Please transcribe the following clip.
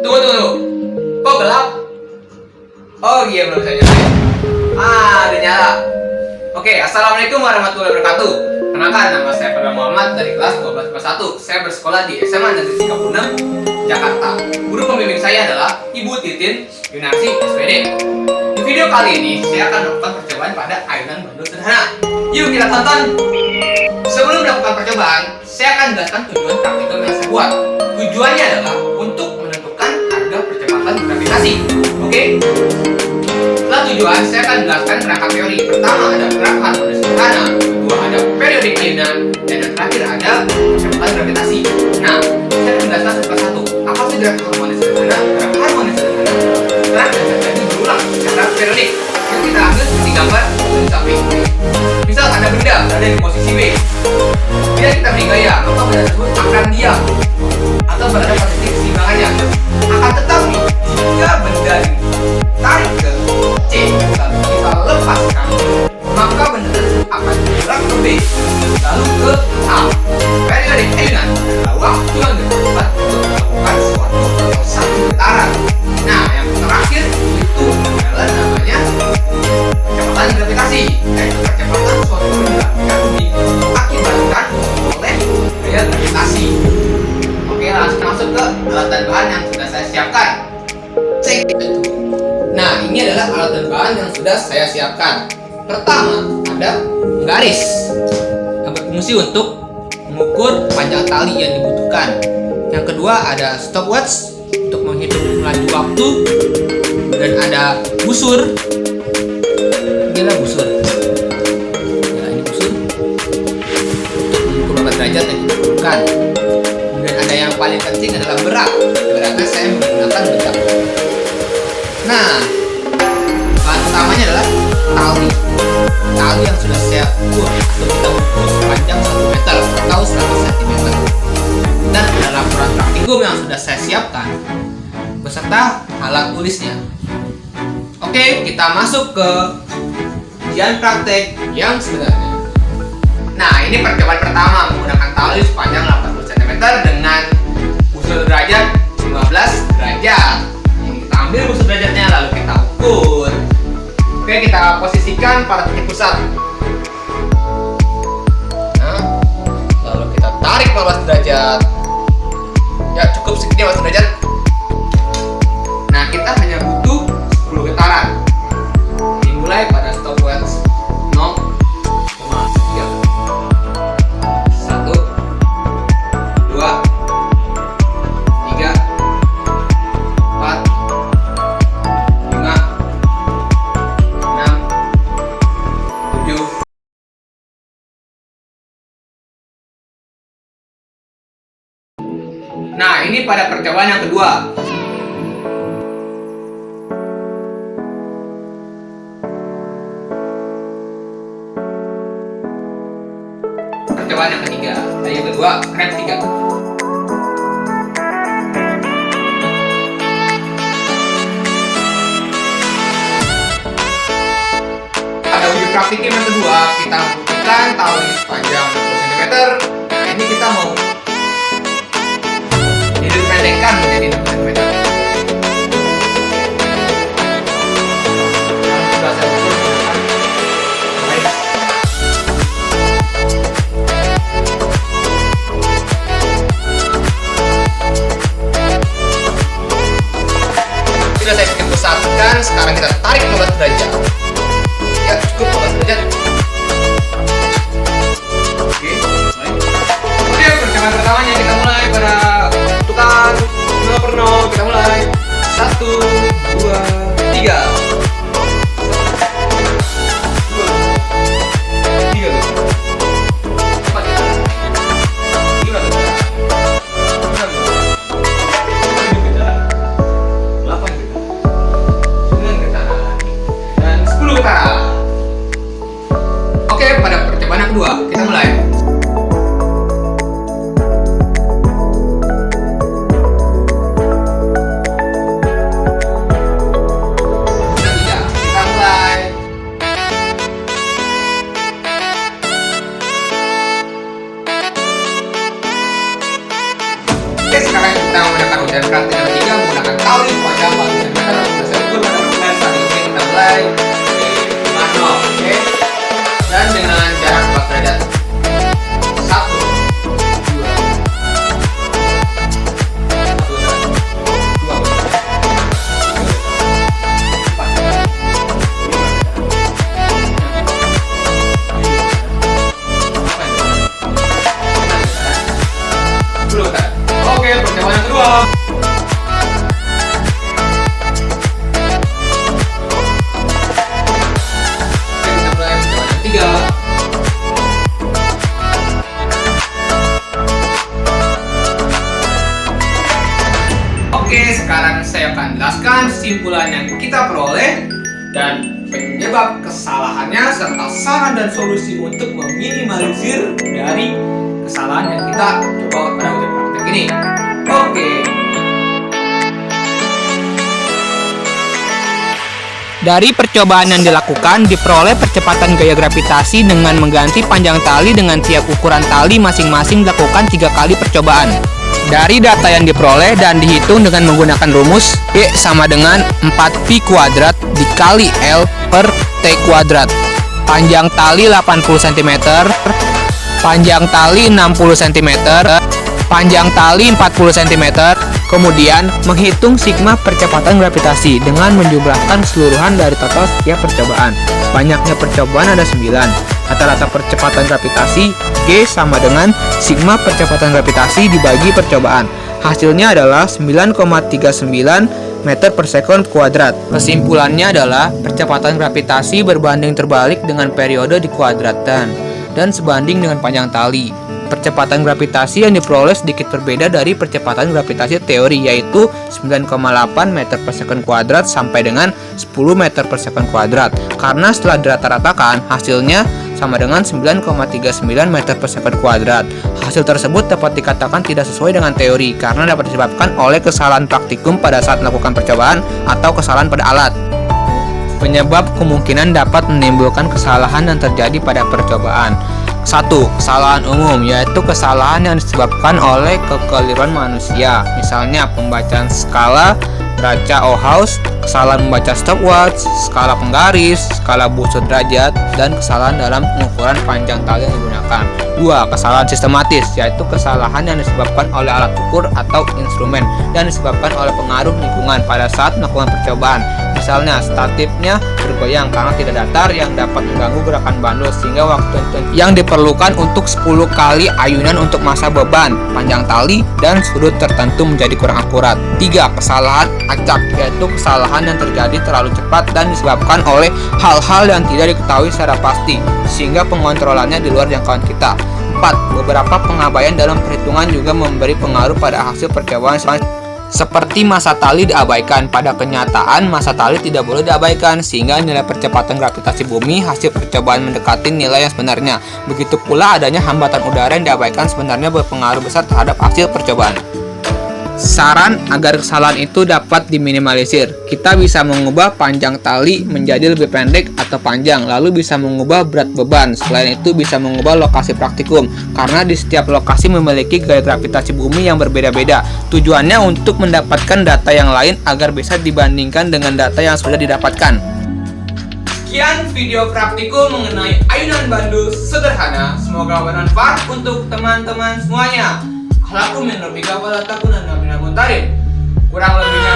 Tunggu. Kok gelap? Oh iya, belum bisa nyala. Udah nyala. Oke, assalamualaikum warahmatullahi wabarakatuh. Kenalkan, nama saya Fadlan Muhammad dari kelas 12 kelas 1. Saya bersekolah di SMA Negeri 36, Jakarta. Guru pembimbing saya adalah Ibu Titin Yunarsi, SPD. Di video kali ini, saya akan melakukan percobaan pada ayunan bandul sederhana. Yuk kita tonton! Sebelum melakukan percobaan, saya akan jelaskan tujuan praktikum yang saya buat. Tujuannya adalah untuk menentukan harga percepatan gravitasi. Oke? Setelah tujuan, saya akan jelaskan perangkat teori. Pertama ada gerak harmonis sederhana, kedua ada periodik ayunan, dan yang terakhir ada percepatan gravitasi. Nah, saya akan jelaskan satu persatu. Apa sih gerak harmonis sederhana? Gerak harmonis sederhana gerak dan terjadi berulang secara periodik. Yang kita ambil seperti gambar di samping ini. Misal ada benda berada di posisi B. Bila kita beri gaya, maka benda tersebut akan diam atau berada pada titik keseimbangannya. Akan tetapi, jika benda ditarik ke C lalu kita lepaskan, maka benda tersebut akan bergerak ke B lalu ke A. Periodik ayunan adalah waktu yang diperlukan untuk melakukan suatu atau satu getaran. Nah, yang terakhir itu adalah namanya percepatan gravitasi, yaitu percepatan suatu benda yang diakibatkan oleh gaya gravitasi. Oke, langsung masuk ke alat dan bahan yang sudah saya siapkan. Cek itu. Nah, ini adalah alat dan bahan yang sudah saya siapkan. Pertama, ada penggaris yang berfungsi untuk mengukur panjang tali yang dibutuhkan. Yang kedua, ada stopwatch untuk menghitung laju waktu, dan ada busur. Inilah busur. Ya, ini busur untuk mengukur berapa derajat yang kita perlukan. Kemudian ada yang paling penting adalah berat. Beratnya saya menggunakan berat. Nah, bahan utamanya adalah tali yang sudah saya ukur atau kita ukur sepanjang 1 meter atau 100 cm. Dan ada laporan praktikum yang sudah saya siapkan beserta alat tulisnya. Oke, kita masuk ke ujian praktek yang sebenarnya. Nah, ini percobaan pertama menggunakan tali sepanjang 80 cm dengan busur derajat 15 derajat. Ini kita ambil busur derajatnya lalu kita ukur. Oke, kita posisikan pada titik pusat. Nah, lalu kita tarik 15 derajat. Ya, cukup segini 15 derajat. Nah, kita hanya butuh 10 getaran. Dimulai pada stopwatch 0,3. 1 2 3 4 5 6 7. Nah, ini pada percobaan yang kedua. Percobaan yang ketiga. Yang kedua, rep 3. Pada uji praktikum yang kedua, kita buktikan tali sepanjang 20 cm. Nah, ini kita mau dipendekkan menjadi 60 cm. Sudah saya ukur menggunakan garis. Sudah saya bikin pusatkan, sekarang kita tarik 15 derajat. Ya, cukup 15 derajat. Oke, mulai. Oke, percobaan pertamanya kita mulai pada tukan 0 per 0. Kita mulai 1 2 3. 2 3 4 5 8 9 getaran. Dan tahu nih panjang 40 cm atau 40 cm benar saat ini kita mulai di manual, oke? Dan dengan jarak 4 derajat 1, 2, 10 meter. Oke, percobaan yang kedua. Kita mulai percobaan yang ketiga. Oke, sekarang saya akan jelaskan kesimpulan yang kita peroleh dan penyebab kesalahannya serta saran dan solusi untuk meminimalisir dari kesalahan yang kita coba pada ujian praktek ini. Oke. Dari percobaan yang dilakukan, diperoleh percepatan gaya gravitasi dengan mengganti panjang tali dengan tiap ukuran tali masing-masing dilakukan 3 kali percobaan. Dari data yang diperoleh dan dihitung dengan menggunakan rumus E sama dengan 4Pi kuadrat dikali L per T kuadrat. Panjang tali 80 cm, panjang tali 60 cm, panjang tali 40 cm. Kemudian menghitung sigma percepatan gravitasi dengan menjumlahkan keseluruhan dari total setiap percobaan. Banyaknya percobaan ada 9. Rata-rata percepatan gravitasi G sama dengan sigma percepatan gravitasi dibagi percobaan. Hasilnya adalah 9,39 meter per sekon kuadrat. Kesimpulannya adalah percepatan gravitasi berbanding terbalik dengan periode dikuadratkan dan sebanding dengan panjang tali. Percepatan gravitasi yang diperoleh sedikit berbeda dari percepatan gravitasi teori, yaitu 9,8 meter per sekon kuadrat sampai dengan 10 meter per sekon kuadrat. Karena setelah dirata-ratakan, hasilnya sama dengan 9,39 meter per sekon kuadrat. Hasil tersebut dapat dikatakan tidak sesuai dengan teori karena dapat disebabkan oleh kesalahan praktikum pada saat melakukan percobaan atau kesalahan pada alat. Penyebab kemungkinan dapat menimbulkan kesalahan yang terjadi pada percobaan. 1. Kesalahan umum, yaitu kesalahan yang disebabkan oleh kekeliruan manusia. Misalnya pembacaan skala, beraca Ohaus, kesalahan membaca stopwatch, skala penggaris, skala busur derajat, dan kesalahan dalam pengukuran panjang tali yang digunakan. 2. Kesalahan sistematis, yaitu kesalahan yang disebabkan oleh alat ukur atau instrumen dan disebabkan oleh pengaruh lingkungan pada saat melakukan percobaan. Misalnya, statifnya bergoyang karena tidak datar yang dapat mengganggu gerakan bandul sehingga waktu yang diperlukan untuk 10 kali ayunan untuk massa beban, panjang tali, dan sudut tertentu menjadi kurang akurat. 3. Kesalahan acak, yaitu kesalahan yang terjadi terlalu cepat dan disebabkan oleh hal-hal yang tidak diketahui secara pasti sehingga pengontrolannya di luar jangkauan kita. 4. Beberapa pengabaian dalam perhitungan juga memberi pengaruh pada hasil percobaan seperti massa tali diabaikan. Pada kenyataan, massa tali tidak boleh diabaikan sehingga nilai percepatan gravitasi bumi hasil percobaan mendekati nilai yang sebenarnya. Begitu pula adanya hambatan udara yang diabaikan sebenarnya berpengaruh besar terhadap hasil percobaan. Saran agar kesalahan itu dapat diminimalisir, kita bisa mengubah panjang tali menjadi lebih pendek atau panjang, lalu bisa mengubah berat beban. Selain itu bisa mengubah lokasi praktikum, karena di setiap lokasi memiliki gaya gravitasi bumi yang berbeda-beda. Tujuannya untuk mendapatkan data yang lain agar bisa dibandingkan dengan data yang sudah didapatkan. Sekian video praktikum mengenai ayunan bandul sederhana. Semoga bermanfaat untuk teman-teman semuanya. Akhlakum min rabbika wa la takunanna minal mumtarin. Kurang lebihnya